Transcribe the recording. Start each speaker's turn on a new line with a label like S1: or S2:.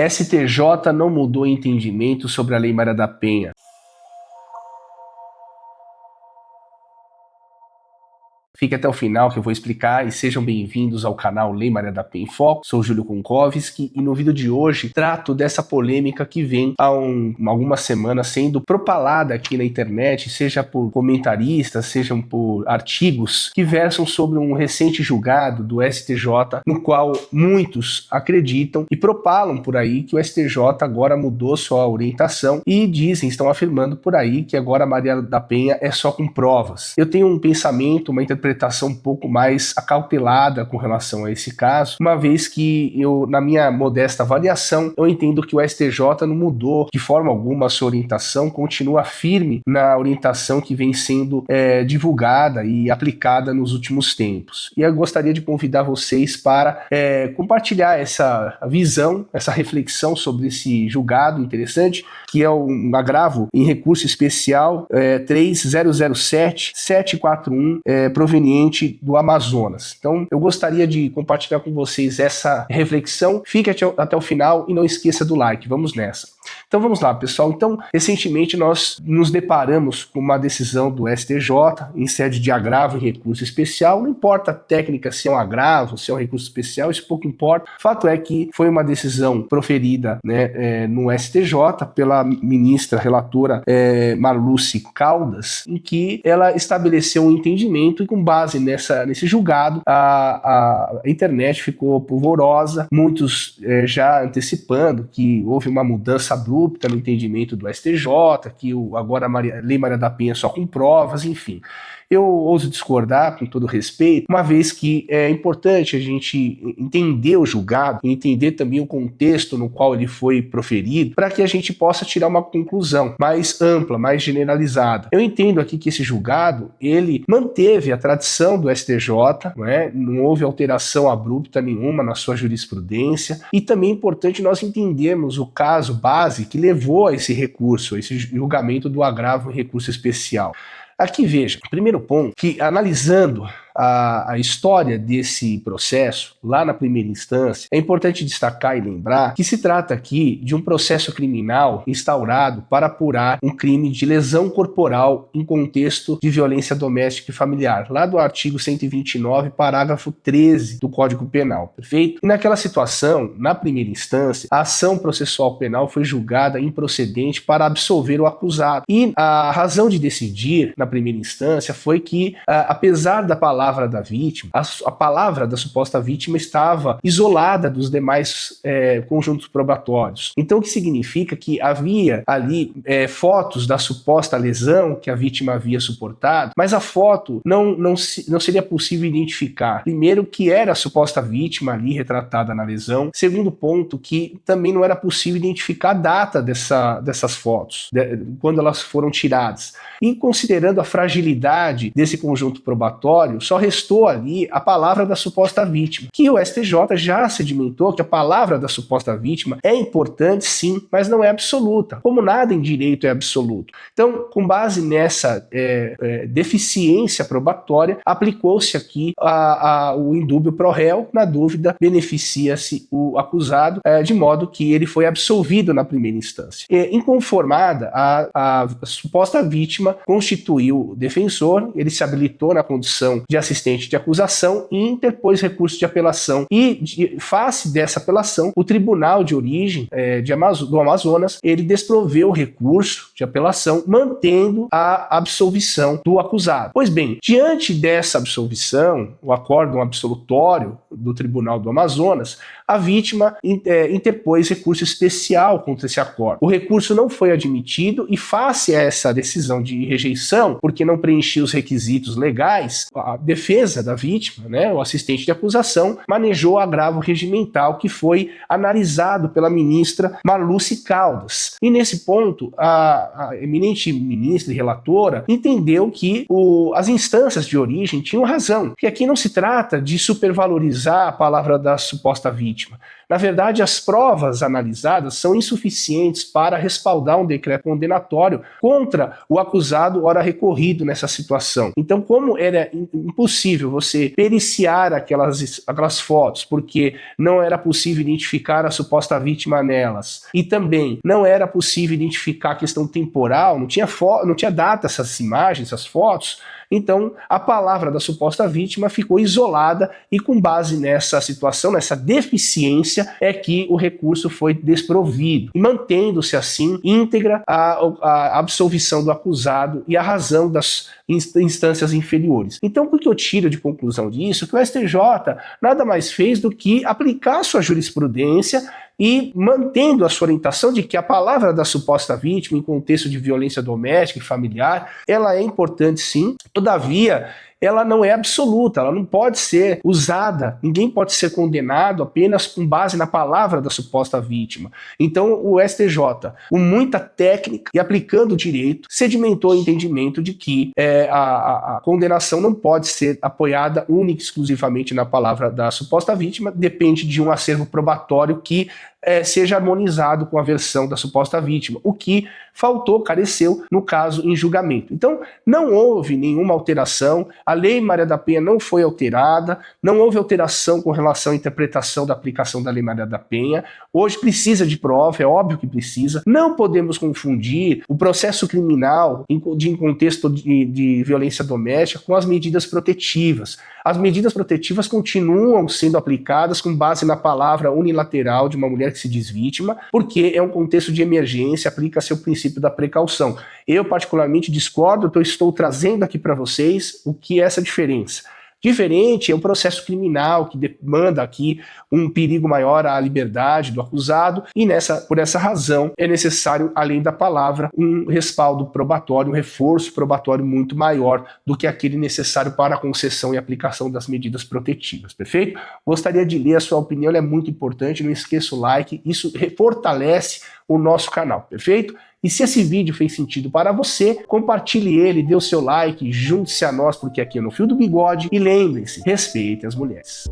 S1: STJ não mudou entendimento sobre a Lei Maria da Penha. Fique até o final que eu vou explicar e sejam bem-vindos ao canal Lei Maria da Penha em Foco. Sou Júlio Konkowski e no vídeo de hoje trato dessa polêmica que vem há algumas semanas sendo propalada aqui na internet, seja por comentaristas, sejam por artigos que versam sobre um recente julgado do STJ, no qual muitos acreditam e propalam por aí que o STJ agora mudou sua orientação e estão afirmando por aí que agora a Maria da Penha é só com provas. Eu tenho um pensamento, uma interpretação um pouco mais acautelada com relação a esse caso, uma vez que eu, na minha modesta avaliação, eu entendo que o STJ não mudou de forma alguma a sua orientação, continua firme na orientação que vem sendo divulgada e aplicada nos últimos tempos. E eu gostaria de convidar vocês para compartilhar essa visão, essa reflexão sobre esse julgado interessante, que é um agravo em recurso especial 3007-741, proveniente do Amazonas. Então, eu gostaria de compartilhar com vocês essa reflexão. Fique até o final e não esqueça do like. Vamos nessa. Então, vamos lá, pessoal. Então, recentemente nós nos deparamos com uma decisão do STJ em sede de agravo em recurso especial. Não importa a técnica, se é um agravo, se é um recurso especial, isso pouco importa. O fato é que foi uma decisão proferida, no STJ pela ministra relatora Marluce Caldas, em que ela estabeleceu um entendimento e com base nesse julgado, a internet ficou polvorosa, muitos já antecipando que houve uma mudança abrupta no entendimento do STJ, que agora a Lei Maria da Penha só com provas, enfim. Eu ouso discordar, com todo respeito, uma vez que é importante a gente entender o julgado, entender também o contexto no qual ele foi proferido, para que a gente possa tirar uma conclusão mais ampla, mais generalizada. Eu entendo aqui que esse julgado, ele manteve a tradição do STJ, não houve alteração abrupta nenhuma na sua jurisprudência, e também é importante nós entendermos o caso base que levou a esse recurso, a esse julgamento do agravo em recurso especial. Aqui veja, primeiro ponto, que analisando a história desse processo, lá na primeira instância, é importante destacar e lembrar que se trata aqui de um processo criminal instaurado para apurar um crime de lesão corporal em contexto de violência doméstica e familiar, lá do artigo 129, parágrafo 13 do Código Penal, perfeito? E naquela situação, na primeira instância, a ação processual penal foi julgada improcedente para absolver o acusado. E a razão de decidir, na primeira instância, foi que, apesar da palavra da vítima, a palavra da suposta vítima estava isolada dos demais conjuntos probatórios. Então, o que significa que havia ali fotos da suposta lesão que a vítima havia suportado, mas a foto não seria possível identificar. Primeiro, que era a suposta vítima ali retratada na lesão. Segundo ponto, que também não era possível identificar a data dessas fotos, quando elas foram tiradas. E considerando a fragilidade desse conjunto probatório, só restou ali a palavra da suposta vítima, que o STJ já sedimentou que a palavra da suposta vítima é importante sim, mas não é absoluta, como nada em direito é absoluto. Então, com base nessa deficiência probatória, aplicou-se aqui o indúbio pro réu, na dúvida, beneficia-se o acusado, de modo que ele foi absolvido na primeira instância. Inconformada, a suposta vítima constituiu o defensor, ele se habilitou na condição de assistente de acusação e interpôs recurso de apelação. E, face dessa apelação, o Tribunal de Origem do Amazonas, ele desproveu o recurso de apelação, mantendo a absolvição do acusado. Pois bem, diante dessa absolvição, o acórdão absolutório do Tribunal do Amazonas, a vítima interpôs recurso especial contra esse acórdão. O recurso não foi admitido e, face a essa decisão de rejeição, porque não preenchia os requisitos legais, a defesa da vítima, o assistente de acusação, manejou o agravo regimental que foi analisado pela ministra Marluce Caldas. E nesse ponto, a eminente ministra e relatora entendeu que as instâncias de origem tinham razão, que aqui não se trata de supervalorizar a palavra da suposta vítima. Na verdade, as provas analisadas são insuficientes para respaldar um decreto condenatório contra o acusado ora recorrido nessa situação. Então, como era impossível você periciar aquelas fotos, porque não era possível identificar a suposta vítima nelas. E também não era possível identificar a questão temporal, não tinha data essas imagens, essas fotos. Então, a palavra da suposta vítima ficou isolada e com base nessa situação, nessa deficiência, é que o recurso foi desprovido, e mantendo-se assim íntegra a absolvição do acusado e a razão das instâncias inferiores. Então, o que eu tiro de conclusão disso? Que o STJ nada mais fez do que aplicar sua jurisprudência e mantendo a sua orientação de que a palavra da suposta vítima em contexto de violência doméstica e familiar, ela é importante sim, todavia ela não é absoluta, ela não pode ser usada, ninguém pode ser condenado apenas com base na palavra da suposta vítima. Então o STJ, com muita técnica e aplicando o direito, sedimentou o entendimento de que a condenação não pode ser apoiada única e exclusivamente na palavra da suposta vítima, depende de um acervo probatório que seja harmonizado com a versão da suposta vítima, o que faltou, careceu no caso em julgamento. Então, não houve nenhuma alteração, a Lei Maria da Penha não foi alterada, não houve alteração com relação à interpretação da aplicação da Lei Maria da Penha. Hoje precisa de prova, é óbvio que precisa. Não podemos confundir o processo criminal em contexto de violência doméstica com as medidas protetivas. As medidas protetivas continuam sendo aplicadas com base na palavra unilateral de uma mulher que se diz vítima, porque é um contexto de emergência, aplica-se o princípio da precaução. Eu particularmente discordo, então estou trazendo aqui para vocês o que é essa diferença. Diferente é o processo criminal, que demanda aqui um perigo maior à liberdade do acusado, e por essa razão é necessário, além da palavra, um respaldo probatório, um reforço probatório muito maior do que aquele necessário para a concessão e aplicação das medidas protetivas, perfeito? Gostaria de ler a sua opinião, ela é muito importante, não esqueça o like, isso fortalece o nosso canal, perfeito? E se esse vídeo fez sentido para você, compartilhe ele, dê o seu like, junte-se a nós, porque aqui é no Fio do Bigode, e lembre-se, respeitem as mulheres.